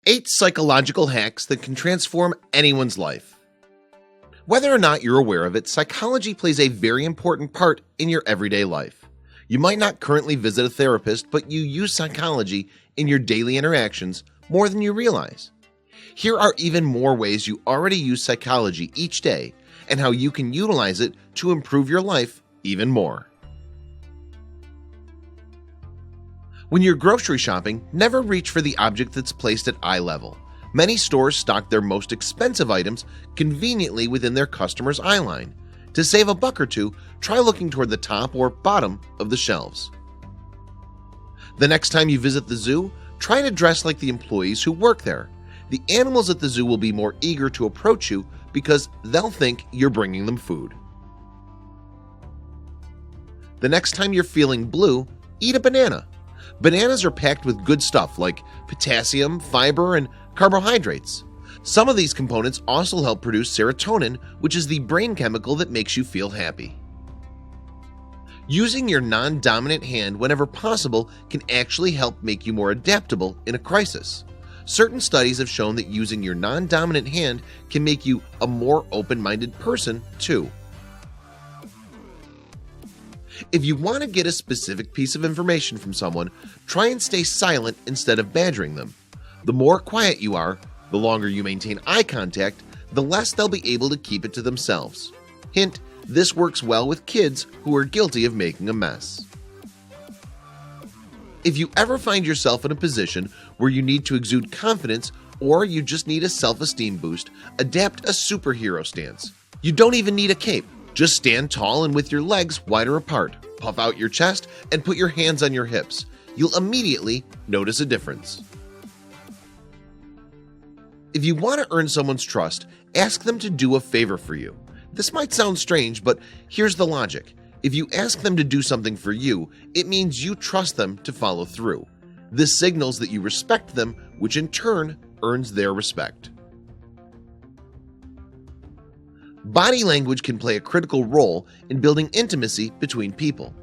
8 psychological hacks that can transform anyone's life. Whether or not you're aware of it, psychology plays a very important part in your everyday life. You might not currently visit a therapist, but you use psychology in your daily interactions more than you realize. Here are even more ways you already use psychology each day and how you can utilize it to improve your life even more. When you're grocery shopping, never reach for the object that's placed at eye level. Many stores stock their most expensive items conveniently within their customers' eye line. To save a buck or two, try looking toward the top or bottom of the shelves. The next time you visit the zoo, try to dress like the employees who work there. The animals at the zoo will be more eager to approach you because they'll think you're bringing them food. The next time you're feeling blue, eat a banana. Bananas are packed with good stuff like potassium, fiber, and carbohydrates. Some of these components also help produce serotonin, which is the brain chemical that makes you feel happy. Using your non-dominant hand whenever possible can actually help make you more adaptable in a crisis. Certain studies have shown that using your non-dominant hand can make you a more open-minded person too. If you want to get a specific piece of information from someone, try and stay silent instead of badgering them. The more quiet you are, the longer you maintain eye contact, the less they'll be able to keep it to themselves. Hint, this works well with kids who are guilty of making a mess. If you ever find yourself in a position where you need to exude confidence or you just need a self-esteem boost, adapt a superhero stance. You don't even need a cape. Just stand tall and with your legs wider apart, puff out your chest, and put your hands on your hips. You'll immediately notice a difference. If you want to earn someone's trust, ask them to do a favor for you. This might sound strange, but here's the logic. If you ask them to do something for you, it means you trust them to follow through. This signals that you respect them, which in turn earns their respect. Body language can play a critical role in building intimacy between people.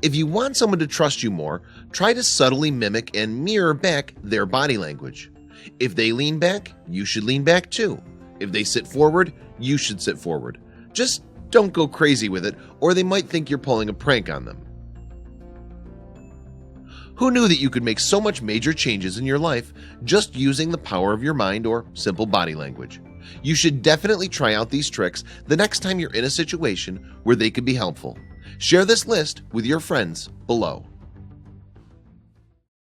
If you want someone to trust you more, try to subtly mimic and mirror back their body language. If they lean back, you should lean back too. If they sit forward, you should sit forward. Just don't go crazy with it, or they might think you're pulling a prank on them. Who knew that you could make so much major changes in your life just using the power of your mind or simple body language? You should definitely try out these tricks the next time you're in a situation where they could be helpful. Share this list with your friends below.